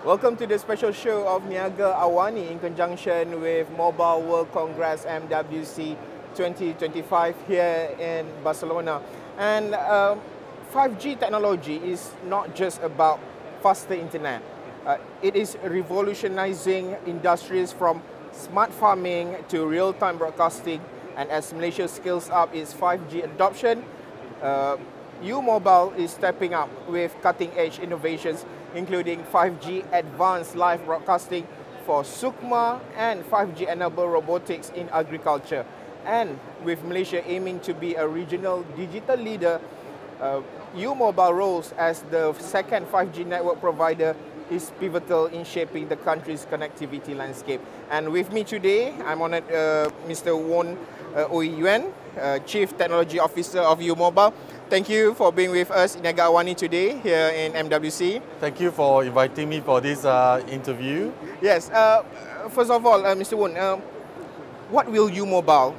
Welcome to the special show of Niaga AWANI in conjunction with Mobile World Congress MWC 2025 here in Barcelona. And 5G technology is not just about faster internet. It is revolutionizing industries from smart farming to real-time broadcasting. And as Malaysia scales up its 5G adoption, U-Mobile is stepping up with cutting-edge innovations, including 5G advanced live broadcasting for SUKMA and 5G-enabled robotics in agriculture. And with Malaysia aiming to be a regional digital leader, U-Mobile roles as the second 5G network provider is pivotal in shaping the country's connectivity landscape. And with me today, I'm honored Mr. Won Oi Yuan, Chief Technology Officer of U-Mobile. Thank you for being with us in Niaga AWANI today here in MWC. Thank you for inviting me for this interview. Yes, first of all, Mr. Won, what will U-Mobile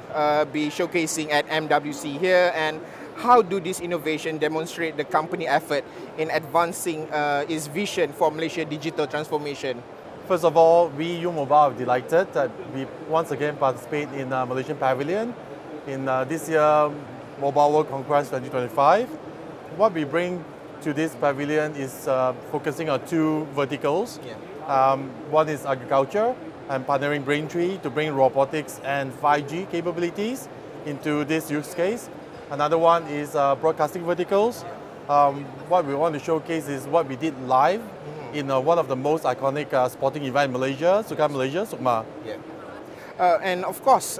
be showcasing at MWC here, and how do this innovation demonstrate the company effort in advancing its vision for Malaysia digital transformation? First of all, we U-Mobile are delighted that we once again participate in Malaysian Pavilion in this year Mobile World Congress 2025. What we bring to this pavilion is focusing on two verticals. One is agriculture and partnering Braintree to bring robotics and 5G capabilities into this use case. Another one is broadcasting verticals. What we want to showcase is what we did live in one of the most iconic sporting event in Malaysia, SUKMA. And of course,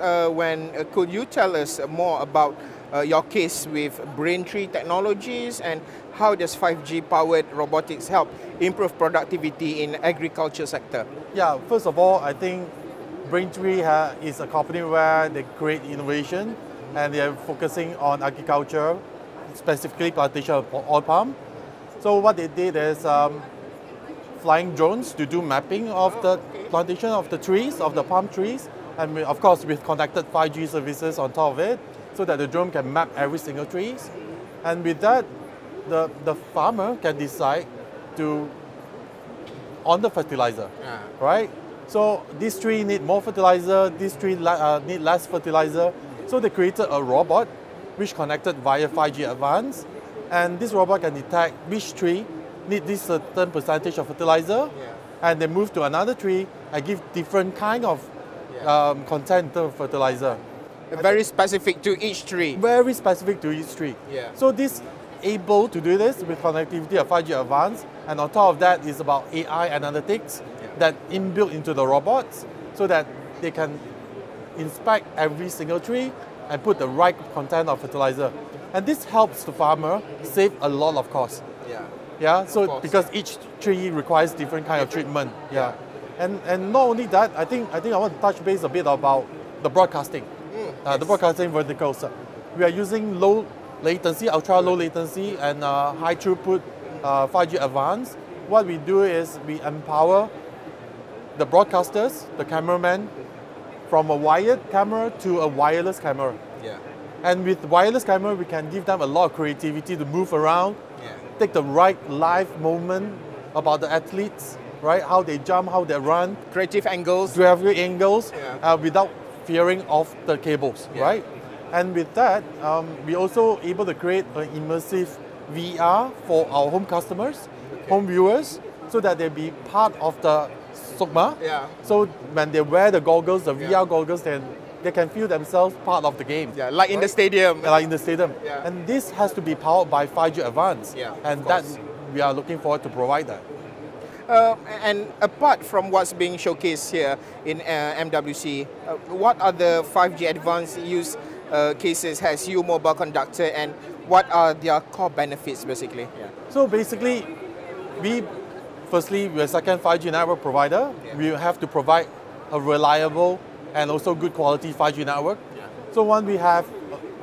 could you tell us more about your case with Braintree Technologies, and how does 5G-powered robotics help improve productivity in agriculture sector? Yeah, first of all, I think Braintree is a company where they create innovation and they are focusing on agriculture, specifically plantation of oil palm. So what they did is flying drones to do mapping of the plantation of the trees, of the palm trees, and of course with connected 5G services on top of it, so that the drone can map every single tree. And with that, the farmer can decide on the fertilizer, right? So this tree need more fertilizer, this tree need less fertilizer. So they created a robot which connected via 5G Advanced, and this robot can detect which tree need this certain percentage of fertilizer, and they move to another tree and give different kind of content of fertilizer. Very specific to each tree. Very specific to each tree. So this able to do this with connectivity of 5G Advanced, and on top of that is about AI analytics that inbuilt into the robots, so that they can inspect every single tree and put the right content of fertilizer. And this helps the farmer save a lot of cost. So because each tree requires different kind of treatment. And not only that, I think I want to touch base a bit about the broadcasting. The broadcasting verticals. We are using low latency, ultra low latency, and high throughput 5G Advanced. What we do is we empower the broadcasters, the cameraman, from a wired camera to a wireless camera. And with wireless camera, we can give them a lot of creativity to move around, take the right live moment about the athletes, right? How they jump, how they run. Creative angles. Without fearing of the cables, right? And with that, we're also able to create an immersive VR for our home customers, home viewers, so that they be part of the SUKMA. So when they wear the goggles, the VR goggles, then they can feel themselves part of the game. Like in the stadium. Like in the stadium. And this has to be powered by 5G Advanced. And that we are looking forward to provide that. And apart from what's being showcased here in MWC, what other 5G Advanced use cases has U-Mobile conducted, and what are their core benefits basically? So basically, firstly, we're a second 5G network provider. We have to provide a reliable and also good quality 5G network. So one, we have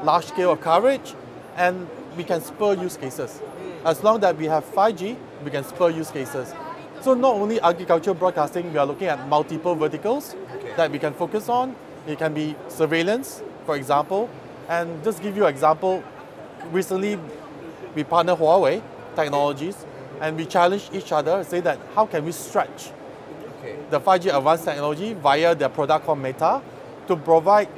large scale of coverage, and we can spur use cases. As long as we have 5G, we can spur use cases. So not only agricultural broadcasting, we are looking at multiple verticals that we can focus on. It can be surveillance, for example. And just give you an example, recently we partnered Huawei Technologies and we challenge each other, say that how can we stretch the 5G advanced technology via their product called Meta to provide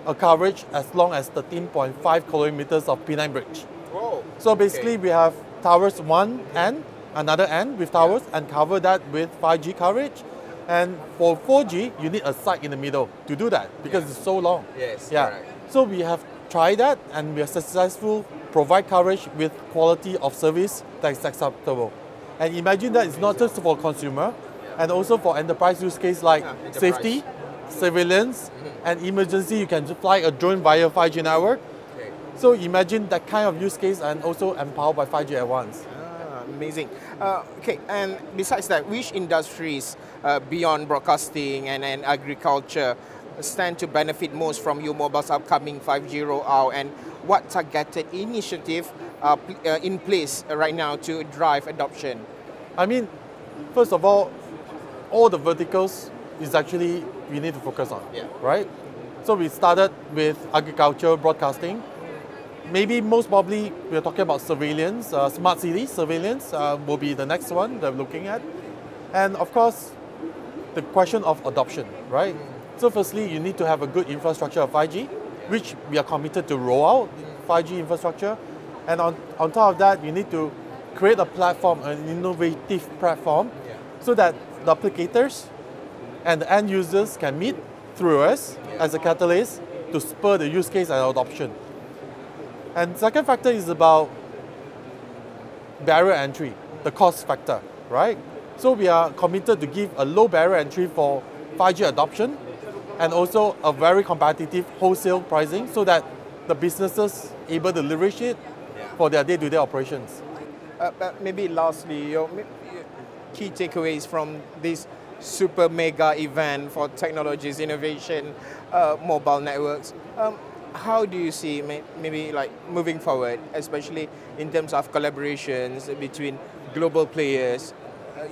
a coverage as long as 13.5 kilometers of Penang Bridge. Whoa. So basically we have towers one end, another end with towers, and cover that with 5G coverage. And for 4G, you need a site in the middle to do that because it's so long. Yes, yeah. correct. So we have tried that and we are successful, provide coverage with quality of service that is acceptable. And imagine that it's not just for consumer, and also for enterprise use case like safety, surveillance, and emergency. You can just fly a drone via 5G network. So imagine that kind of use case and also empowered by 5G Advanced. Amazing. Okay, and besides that, which industries beyond broadcasting and agriculture stand to benefit most from U-Mobile's upcoming 5G rollout, and what targeted initiative are in place right now to drive adoption? I mean, first of all the verticals is actually we need to focus on, right? So we started with agriculture, broadcasting. Maybe most probably we're talking about surveillance, smart city surveillance will be the next one that we're looking at. And of course, the question of adoption, right? So firstly, you need to have a good infrastructure of 5G, which we are committed to roll out 5G infrastructure. And on top of that, you need to create a platform, an innovative platform, so that the applicators and the end users can meet through us as a catalyst to spur the use case and adoption. And second factor is about barrier entry, the cost factor, right? So we are committed to give a low barrier entry for 5G adoption and also a very competitive wholesale pricing so that the businesses able to leverage it for their day-to-day operations. Maybe lastly, your key takeaways from this super mega event for technologies, innovation, mobile networks. How do you see maybe like moving forward, especially in terms of collaborations between global players?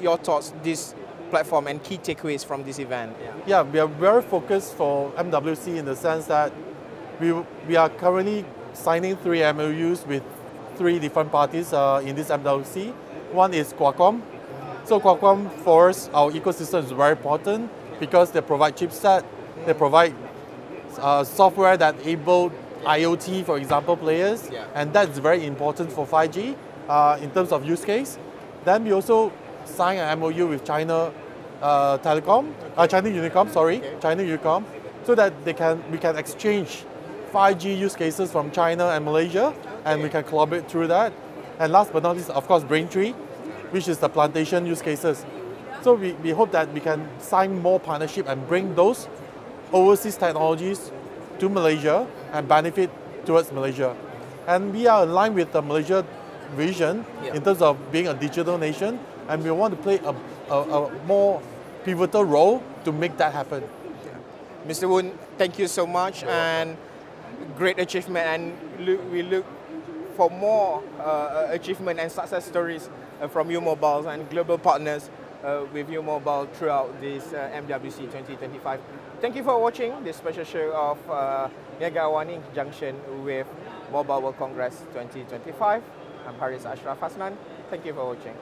Your thoughts, this platform, and key takeaways from this event? Yeah, we are very focused for MWC in the sense that we are currently signing 3 MOUs with 3 different parties in this MWC. One is Qualcomm. So Qualcomm, for us, our ecosystem is very important because they provide chipset, they provide software that enable IoT, for example, players, and that's very important for 5G in terms of use case. Then we also sign an MOU with China China Unicom, so that we can exchange 5G use cases from China and Malaysia, and we can collaborate through that. And last but not least, of course, Braintree, which is the plantation use cases. So we hope that we can sign more partnership and bring those overseas technologies to Malaysia and benefit towards Malaysia. And we are aligned with the Malaysia vision in terms of being a digital nation, and we want to play a more pivotal role to make that happen. Mr. Woon, thank you so much, and great achievement, and we look for more achievement and success stories from U-Mobile and global partners with U-Mobile throughout this MWC 2025. Thank you for watching this special show of AWANI in conjunction with Mobile World Congress 2025. I'm Haris Ashraf Hasnan. Thank you for watching.